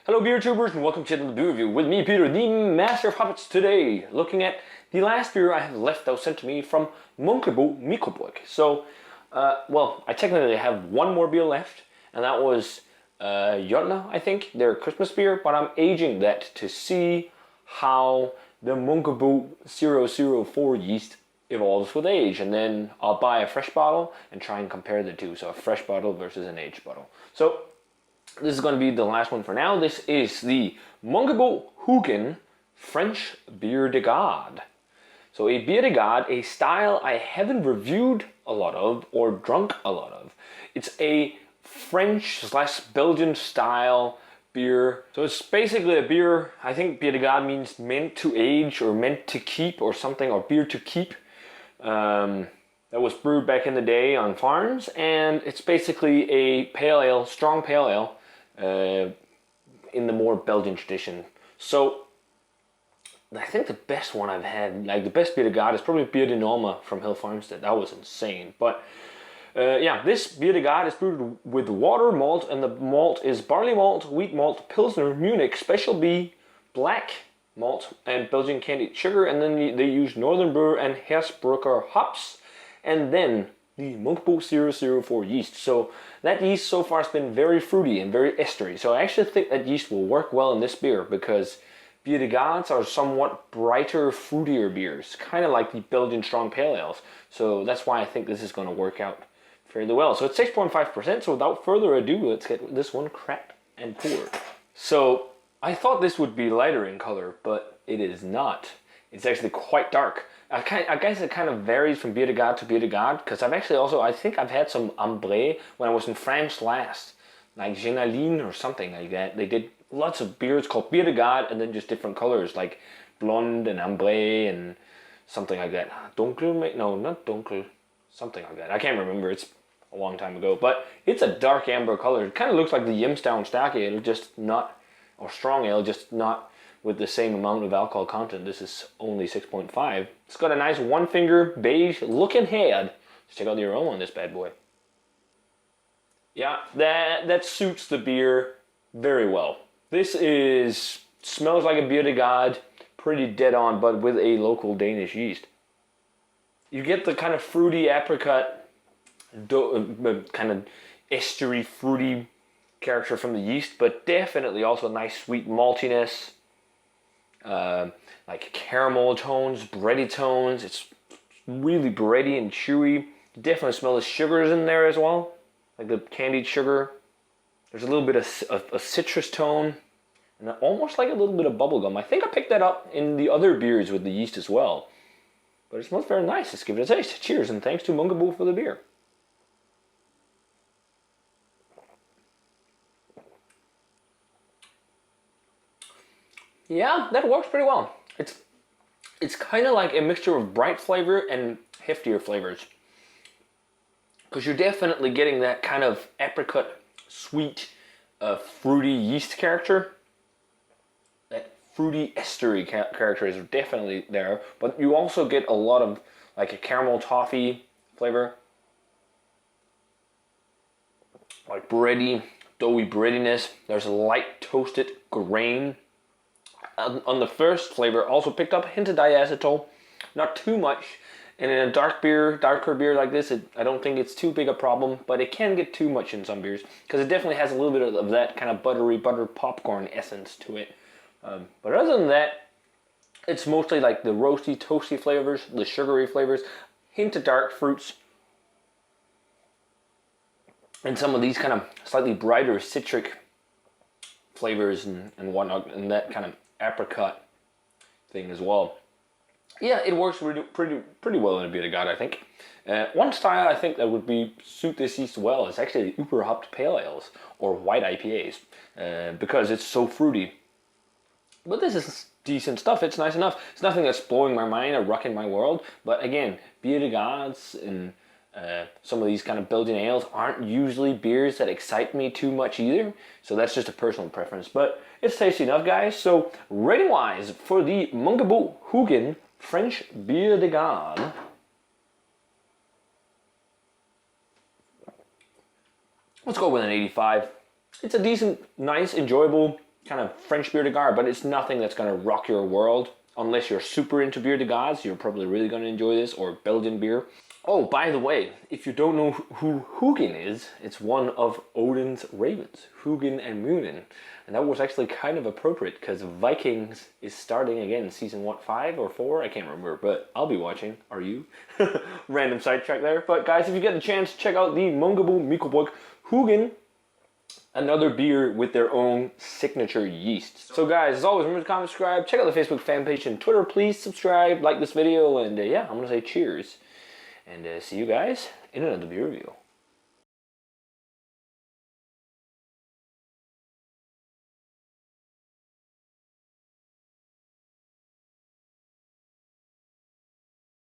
Hello beer tubers and welcome to the beer review with me, Peter, the master of hobbits, today looking at the last beer I have left that was sent to me from Munkebo Mikrobryg. So, well, I technically have one more beer left, and that was Jotna, I think, their Christmas beer, but I'm aging that to see how the Munkebo 004 yeast evolves with age, and then I'll buy a fresh bottle and try and compare the two, so a fresh bottle versus an aged bottle. So, this is going to be the last one for now. This is the Munkebo Hugin French Bière de Garde. So a Bière de Garde, a style I haven't reviewed a lot of or drunk a lot of. It's a French/Belgian style beer. So it's basically a beer, I think Bière de Garde means meant to age or meant to keep or something, or beer to keep. That was brewed back in the day on farms, and it's basically a pale ale, strong pale ale, in the more Belgian tradition. So I think the best one I've had, like the best Bière de Garde, is probably Bière de Norma from Hill Farmstead. That was insane. But yeah, this Bière de Garde is brewed with water, malt, and the malt is barley malt, wheat malt, Pilsner, Munich, Special B, black malt, and Belgian candied sugar. And then they use Northern Brewer and Hersbrucker hops, and then the Munkebo 004 yeast. So that yeast so far has been very fruity and very estery. So I actually think that yeast will work well in this beer, because Bière de Gardes are somewhat brighter, fruitier beers, kind of like the Belgian strong pale ales. So that's why I think this is going to work out fairly well. So it's 6.5%, so without further ado, let's get this one cracked and poured. So I thought this would be lighter in color, but it is not. It's actually quite dark. I guess it kind of varies from Bière de Garde to Bière de Garde, because I think I've had some ambré when I was in France last, like Genaline or something like that. They did lots of beers called Bière de Garde, and then just different colors like blonde and ambré and something like that. Dunkel, no, not dunkel, something like that. I can't remember. It's a long time ago, but it's a dark amber color. It kind of looks like the Yimstown Stark Ale, just not, or strong ale, just not with the same amount of alcohol content. This is only 6.5. It's got a nice one finger beige looking head. Let's check out the aroma on this bad boy. Yeah, that suits the beer very well. This smells like a Bière de Garde, pretty dead on, but with a local Danish yeast. You get the kind of fruity apricot, kind of estery, fruity character from the yeast, but definitely also nice sweet maltiness. Like caramel tones, bready tones. It's really bready and chewy. You definitely smell the sugars in there as well, like the candied sugar. There's a little bit of a citrus tone, and almost like a little bit of bubblegum. I think I picked that up in the other beers with the yeast as well. But it smells very nice. Let's give it a taste. Cheers, and thanks to Munkebo for the beer. Yeah, that works pretty well. It's kind of like a mixture of bright flavor and heftier flavors, because you're definitely getting that kind of apricot, sweet, fruity yeast character. That fruity estery character is definitely there, but you also get a lot of like a caramel toffee flavor, like bready, doughy breadiness. There's a light toasted grain. On the first flavor, also picked up a hint of diacetyl, not too much. And in a darker beer like this, I don't think it's too big a problem, but it can get too much in some beers, because it definitely has a little bit of that kind of buttery butter popcorn essence to it. But other than that, it's mostly like the roasty, toasty flavors, the sugary flavors, hint of dark fruits, and some of these kind of slightly brighter citric flavors and whatnot, and that kind of apricot thing as well. Yeah, it works pretty well in a Bière de Garde, I think. One style I think that would suit this yeast well is actually uber hopped pale ales or white IPAs, because it's so fruity. But this is decent stuff. It's nice enough. It's nothing that's blowing my mind or rocking my world. But again, Bière de Gardes and some of these kind of Belgian ales aren't usually beers that excite me too much either. So that's just a personal preference. But it's tasty enough, guys. So rating wise, for the Munkebo Hugin French Bière de Garde, let's go with an 85. It's a decent, nice, enjoyable kind of French Bière de Garde, but it's nothing that's going to rock your world. Unless you're super into Bière de Garde, you're probably really going to enjoy this, or Belgian beer. Oh, by the way, if you don't know who Hugin is, it's one of Odin's ravens, Hugin and Munin. And that was actually kind of appropriate because Vikings is starting again, season what, 5 or 4? I can't remember, but I'll be watching. Are you? Random sidetrack there. But guys, if you get the chance, check out the Munkebo Mikrobryg Hugin. Another beer with their own signature yeast. So guys, as always, remember to comment, subscribe, check out the Facebook fan page and Twitter. Please subscribe, like this video, and yeah, I'm going to say cheers. And see you guys in another beer review.